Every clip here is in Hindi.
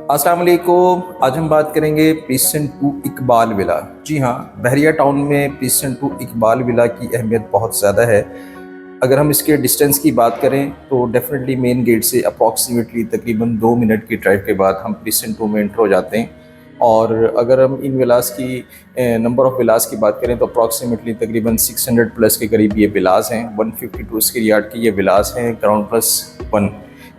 अस्सलाम वालेकुम। आज हम बात करेंगे पीसन टू इकबाल विला। जी हाँ, बहरिया टाउन में पीसन टू इकबाल विला की अहमियत बहुत ज़्यादा है। अगर हम इसके डिस्टेंस की बात करें तो डेफिनेटली मेन गेट से अप्रॉक्सीमेटली तकरीबन 2 मिनट की ड्राइव के बाद हम पीसन टू में एंटर हो जाते हैं। और अगर हम इन विलास की नंबर ऑफ़ विलास की बात करें तो अप्रॉक्सीमेटली तकरीबन 600 प्लस के करीब ये विलास हैं। 152 स्क्वायर यार्ड के ये विलास हैं, ग्राउंड प्लस 1,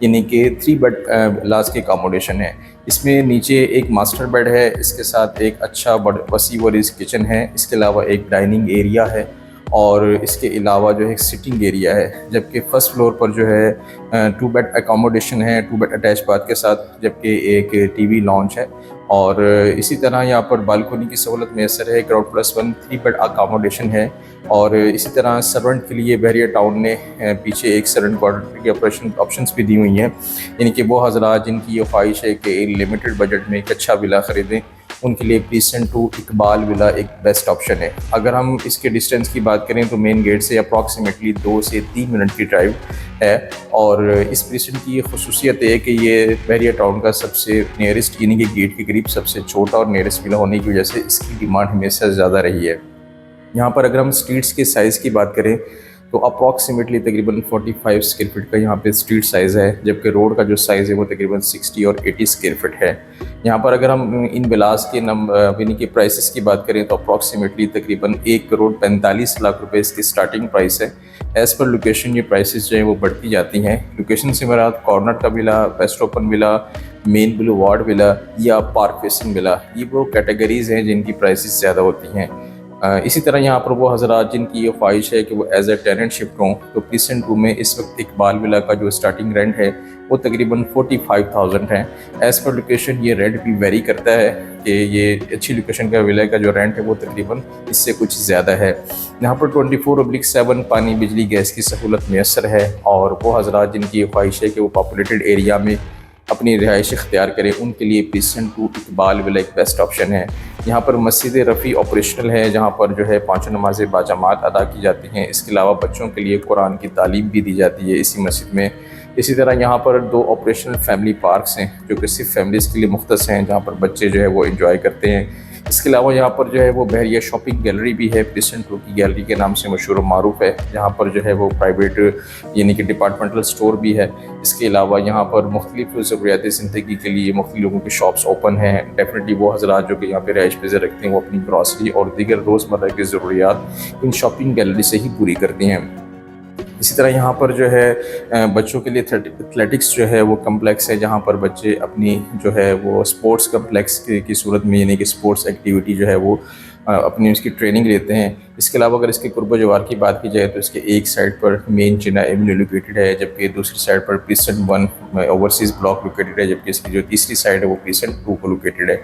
यानी कि 3 बेड विलास की अकोमोडेशन है। इसमें नीचे एक मास्टर बेड है, इसके साथ एक अच्छा वसी वरीज किचन है, इसके अलावा एक डाइनिंग एरिया है और इसके अलावा जो है एक सिटिंग एरिया है। जबकि फ़र्स्ट फ्लोर पर जो है 2 बेड अकोमोडेशन है, 2 बेड अटैच बाथ के साथ, जबकि एक टीवी लॉन्च है। और इसी तरह यहाँ पर बालकोनी की सहूलत मैसर है। ग्राउंड प्लस 1 3 बेड अकोमोडेशन है। और इसी तरह सर्वेंट के लिए बहरिया टाउन ने पीछे एक सर्वेंट क्वार्टर की ऑप्शंस भी दी हुई हैं, यानी कि वो हज़रात जिनकी ये ख्वाहिश है कि लिमिटेड बजट में एक अच्छा विला ख़रीदें, उनके लिए पीसन टू इकबाल विला एक बेस्ट ऑप्शन है। अगर हम इसके डिस्टेंस की बात करें तो मेन गेट से अप्रॉक्सीमेटली 2 से 3 मिनट की ड्राइव है। और इस पीसन की ये खसूसियत है कि ये बहरिया टाउन का सबसे नियरेस्ट, यानी कि गेट के करीब सबसे छोटा और नियरेस्ट विला होने की वजह से इसकी डिमांड हमेशा ज़्यादा रही है। यहाँ पर अगर हम स्ट्रीट्स के साइज़ की बात करें तो अप्रॉक्सीमेटली तकरीबन 45 स्क्वायर फीट का यहाँ पे स्ट्रीट साइज़ है, जबकि रोड का जो साइज़ है वो तकरीबन 60 और 80 स्क्वायर फीट है। यहाँ पर अगर हम इन विलास के यानी कि प्राइसेस की बात करें तो अप्रॉक्सीमेटली तकरीबन 1,45,00,000 रुपए इसकी स्टार्टिंग प्राइस है। एज़ पर लोकेशन ये प्राइसेस जो है वो बढ़ती जाती हैं। लोकेशन से मेरा कॉर्नर का villa, waste open villa, main boulevard villa या पार्क फेसिंग विला, ये वो कैटेगरीज़ हैं जिनकी प्राइसेस ज़्यादा होती हैं। इसी तरह यहाँ पर वो हज़रात जिनकी ये ख्वाहिश है कि वो एज ए टेनेंट शिफ्ट हों, तो पीसन टू में इस वक्त इकबाल विला का जो स्टार्टिंग रेंट है वो तकरीबन 45,000 है। एज़ पर लोकेशन ये रेंट भी वेरी करता है कि ये अच्छी लोकेशन का विला का जो रेंट है वो तकरीबन इससे कुछ ज़्यादा है। यहाँ पर 24/7 पानी, बिजली, गैस की सहूलत मैसर है। और वो हज़रात जिनकी ये ख्वाहिश है कि वो पॉपुलेटेड एरिया में अपनी रिहाइश इख्तियार करें, उनके लिए पीसन टू इकबाल विला एक बेस्ट ऑप्शन है। यहाँ पर मस्जिद रफ़ी ऑपरेशनल है, जहाँ पर जो है 5 नमाज़ें बाजमात अदा की जाती हैं। इसके अलावा बच्चों के लिए कुरान की तालीम भी दी जाती है इसी मस्जिद में। इसी तरह यहाँ पर 2 ऑपरेशनल फैमिली पार्क्स हैं जो कि सिर्फ फैमिलीज़ के लिए मुख्तस हैं, जहाँ पर बच्चे जो है वो इंजॉय करते हैं। इसके अलावा यहाँ पर जो है वो बहरिया शॉपिंग गैलरी भी है, पीसन टू की गैलरी के नाम से मशहूर व मारूफ है, जहाँ पर जो है वो प्राइवेट यानी कि डिपार्टमेंटल स्टोर भी है। इसके अलावा यहाँ पर मुख्तलिफ ज़रूरियाती ज़िंदगी के लिए मुख्तलिफ लोगों की शॉप्स ओपन हैं। डेफिनेटली वो हज़रात जो कि यहाँ पे रहाइश पेज़े रखते हैं वो अपनी ग्रॉसरी और दीगर रोज़मर्रा की ज़रूरियात इन शॉपिंग गैलरी से ही पूरी करती हैं। इसी तरह यहाँ पर जो है बच्चों के लिए एथलेटिक्स जो है वो कम्प्लेक्स है, जहाँ पर बच्चे अपनी जो है वो स्पोर्ट्स कम्प्लेक्स की सूरत में, यानी कि स्पोर्ट्स एक्टिविटी जो है वो अपनी उसकी ट्रेनिंग लेते हैं। इसके अलावा अगर इसके कुर्ब जवार की बात की जाए तो इसके एक साइड पर मेन जिन्ना एवेन्यू लोकेटेड है, जबकि दूसरी साइड पर पीसन 1 ओवरसीज़ ब्लॉक लोकेटेड है, जबकि इसकी जो तीसरी साइड है वो पीसन 2 को लोकेटेड है।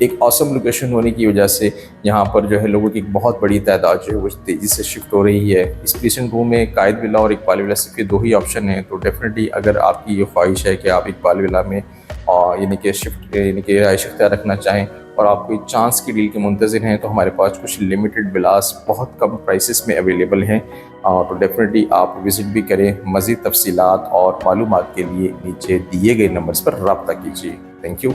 एक ऑसम लोकेशन होने की वजह से यहाँ पर जो है लोगों की एक बहुत बड़ी तादाद जो है वो तेज़ी से शिफ्ट हो रही है। इस पीसन 2 में कायद विला और इकबाल विला सिर्फ 2 ही ऑप्शन हैं। तो डेफिनेटली अगर आपकी ये ख्वाहिश है कि आप इकबाल विला में यानी कि शिफ्ट यानी कि रिहाइश इख्तियार रखना चाहें और आप कोई चांस की डील के मुंतज़िर हैं, तो हमारे पास कुछ लिमिटेड विलास बहुत कम प्राइसेस में अवेलेबल हैं। तो डेफिनेटली आप विज़िट भी करें। मज़ीद तफसीलात और मालूमात के लिए नीचे दिए गए नंबर्स पर रब्ता कीजिए। Thank you.